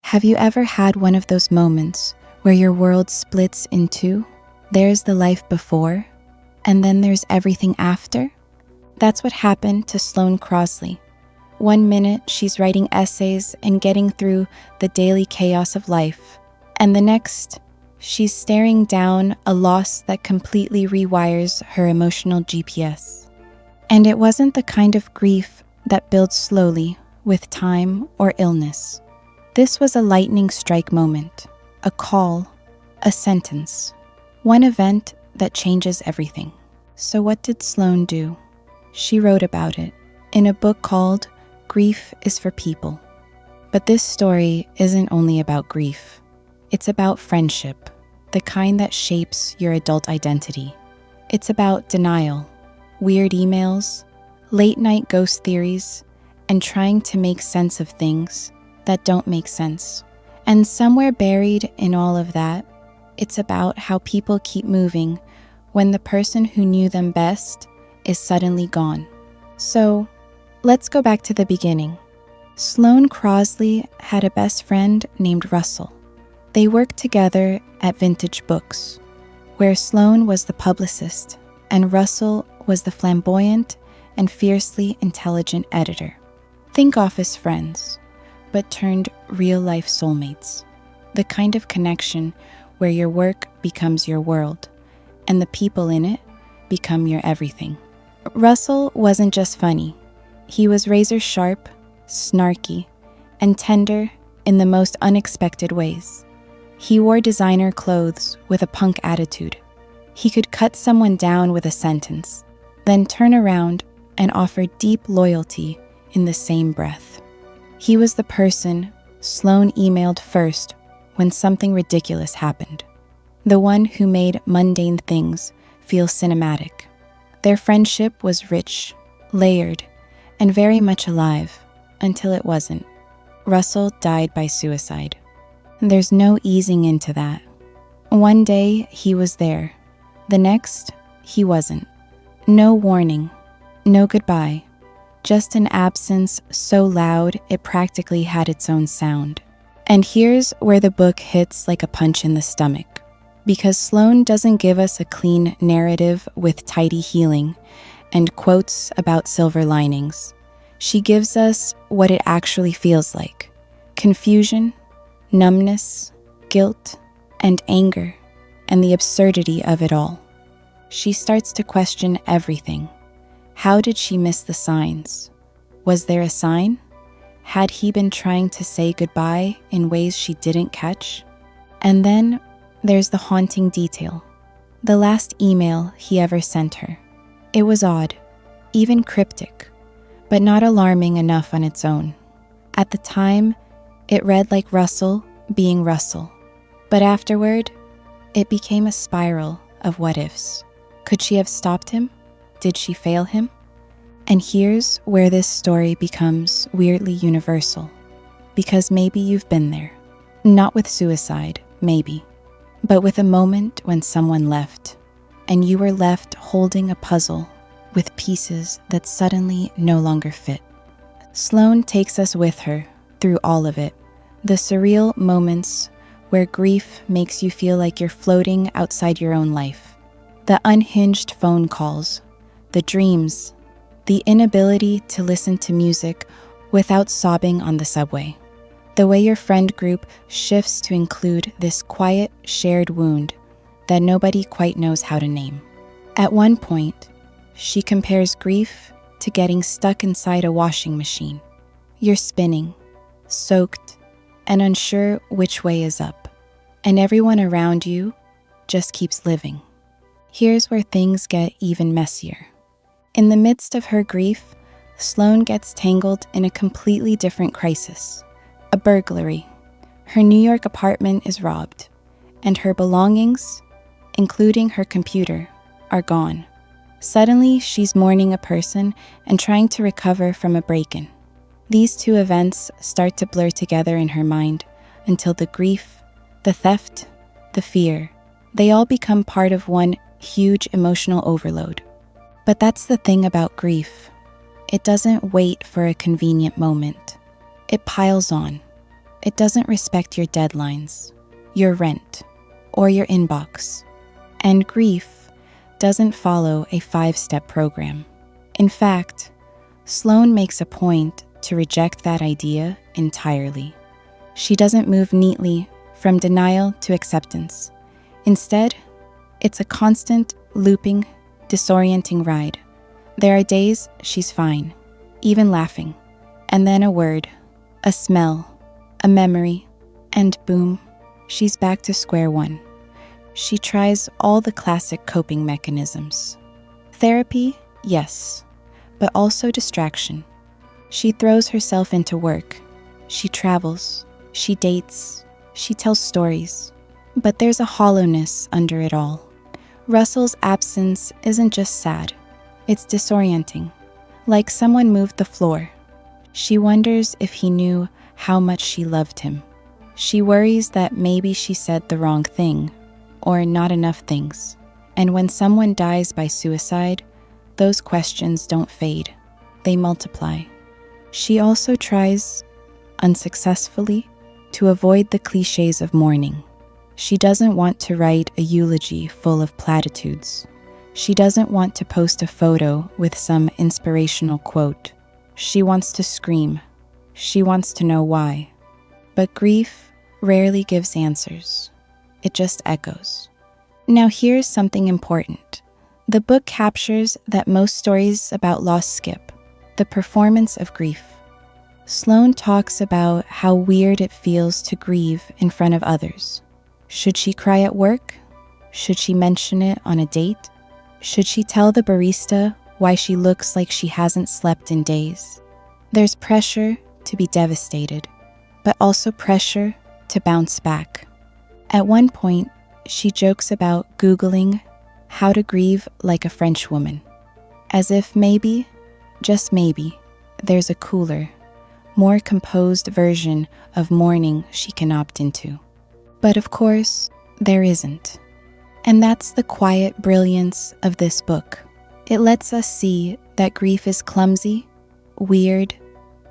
Have you ever had one of those moments where your world splits in two? There's the life before, and then there's everything after? That's what happened to Sloane Crosley. One minute, she's writing essays and getting through the daily chaos of life, and the next, she's staring down a loss that completely rewires her emotional GPS. And it wasn't the kind of grief that builds slowly with time or illness. This was a lightning strike moment, a call, a sentence, one event that changes everything. So what did Sloane do? She wrote about it in a book called Grief is for People. But this story isn't only about grief. It's about friendship, the kind that shapes your adult identity. It's about denial, weird emails, late-night ghost theories, and trying to make sense of things that don't make sense. And somewhere buried in all of that, it's about how people keep moving when the person who knew them best is suddenly gone. So, let's go back to the beginning. Sloane Crosley had a best friend named Russell. They worked together at Vintage Books, where Sloane was the publicist and Russell was the flamboyant and fiercely intelligent editor. Think office friends, but turned real-life soulmates. The kind of connection where your work becomes your world, and the people in it become your everything. Russell wasn't just funny. He was razor-sharp, snarky, and tender in the most unexpected ways. He wore designer clothes with a punk attitude. He could cut someone down with a sentence, then turn around and offer deep loyalty in the same breath. He was the person Sloane emailed first when something ridiculous happened. The one who made mundane things feel cinematic. Their friendship was rich, layered, and very much alive until it wasn't. Russell died by suicide. There's no easing into that. One day, he was there. The next, he wasn't. No warning, no goodbye. Just an absence so loud it practically had its own sound. And here's where the book hits like a punch in the stomach. Because Sloane doesn't give us a clean narrative with tidy healing and quotes about silver linings. She gives us what it actually feels like: confusion, numbness, guilt, and anger, and the absurdity of it all. She starts to question everything. How did she miss the signs? Was there a sign? Had he been trying to say goodbye in ways she didn't catch? And then there's the haunting detail. The last email he ever sent her. It was odd, even cryptic, but not alarming enough on its own. At the time, it read like Russell being Russell. But afterward, it became a spiral of what-ifs. Could she have stopped him? Did she fail him? And here's where this story becomes weirdly universal. Because maybe you've been there. Not with suicide, maybe, but with a moment when someone left, and you were left holding a puzzle with pieces that suddenly no longer fit. Sloane takes us with her through all of it. The surreal moments where grief makes you feel like you're floating outside your own life. The unhinged phone calls, the dreams, the inability to listen to music without sobbing on the subway. The way your friend group shifts to include this quiet, shared wound that nobody quite knows how to name. At one point, she compares grief to getting stuck inside a washing machine. You're spinning, soaked, and unsure which way is up, and everyone around you just keeps living. Here's where things get even messier. In the midst of her grief, Sloane gets tangled in a completely different crisis. A burglary. Her New York apartment is robbed, and her belongings, including her computer, are gone. Suddenly, she's mourning a person and trying to recover from a break-in. These two events start to blur together in her mind until the grief, the theft, the fear, they all become part of one huge emotional overload. But that's the thing about grief. It doesn't wait for a convenient moment. It piles on. It doesn't respect your deadlines, your rent, or your inbox. And grief doesn't follow a 5-step program. In fact, Sloane makes a point to reject that idea entirely. She doesn't move neatly from denial to acceptance. Instead, it's a constant, looping, disorienting ride. There are days she's fine, even laughing, and then a word, a smell, a memory, and boom, she's back to square one. She tries all the classic coping mechanisms. Therapy, yes, but also distraction. She throws herself into work. She travels. She dates. She tells stories. But there's a hollowness under it all. Russell's absence isn't just sad. It's disorienting. Like someone moved the floor. She wonders if he knew how much she loved him. She worries that maybe she said the wrong thing, or not enough things. And when someone dies by suicide, those questions don't fade. They multiply. She also tries, unsuccessfully, to avoid the cliches of mourning. She doesn't want to write a eulogy full of platitudes. She doesn't want to post a photo with some inspirational quote. She wants to scream. She wants to know why. But grief rarely gives answers. It just echoes. Now here's something important. The book captures that most stories about loss skip the performance of grief. Sloane talks about how weird it feels to grieve in front of others. Should she cry at work? Should she mention it on a date? Should she tell the barista why she looks like she hasn't slept in days? There's pressure to be devastated, but also pressure to bounce back. At one point, she jokes about Googling how to grieve like a French woman, as if maybe, just maybe, there's a cooler, more composed version of mourning she can opt into. But of course, there isn't. And that's the quiet brilliance of this book. It lets us see that grief is clumsy, weird,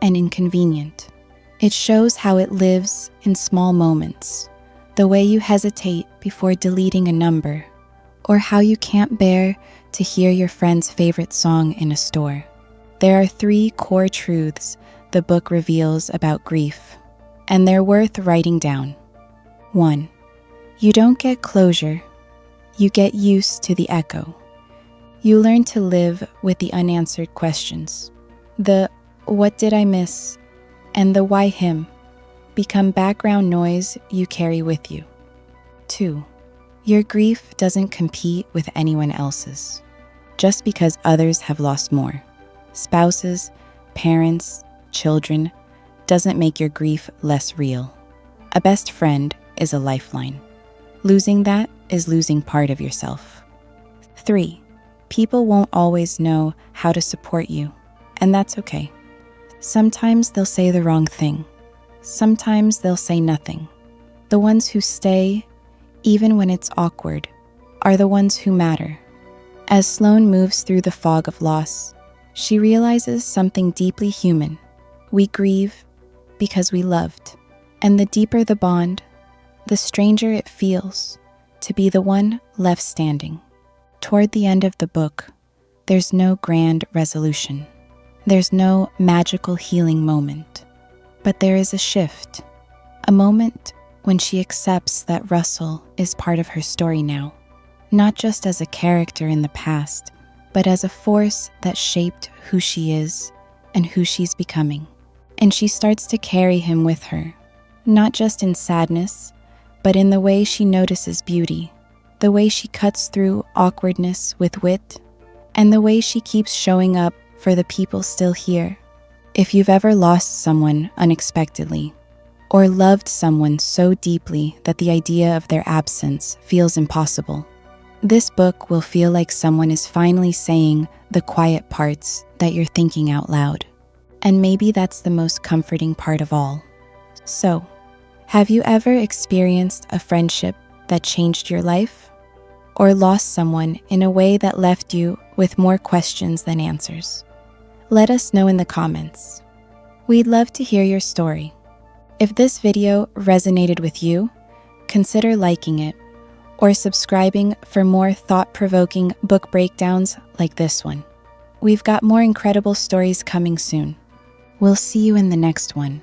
and inconvenient. It shows how it lives in small moments, the way you hesitate before deleting a number, or how you can't bear to hear your friend's favorite song in a store. There are 3 core truths the book reveals about grief, and they're worth writing down. 1. You don't get closure. You get used to the echo. You learn to live with the unanswered questions. The "what did I miss?" and the "why him?" become background noise you carry with you. 2. Your grief doesn't compete with anyone else's. Just because others have lost more, spouses, parents, children, doesn't make your grief less real. A best friend is a lifeline. Losing that is losing part of yourself. 3. People won't always know how to support you, and that's okay. Sometimes they'll say the wrong thing. Sometimes they'll say nothing. The ones who stay, even when it's awkward, are the ones who matter. As Sloane moves through the fog of loss, she realizes something deeply human. We grieve because we loved, and the deeper the bond, the stranger it feels to be the one left standing. Toward the end of the book, there's no grand resolution. There's no magical healing moment. But there is a shift, a moment when she accepts that Russell is part of her story now, not just as a character in the past, but as a force that shaped who she is and who she's becoming. And she starts to carry him with her, not just in sadness, but in the way she notices beauty, the way she cuts through awkwardness with wit, and the way she keeps showing up for the people still here. If you've ever lost someone unexpectedly, or loved someone so deeply that the idea of their absence feels impossible, this book will feel like someone is finally saying the quiet parts that you're thinking out loud. And maybe that's the most comforting part of all. So, have you ever experienced a friendship that changed your life? Or lost someone in a way that left you with more questions than answers? Let us know in the comments. We'd love to hear your story. If this video resonated with you, consider liking it or subscribing for more thought-provoking book breakdowns like this one. We've got more incredible stories coming soon. We'll see you in the next one.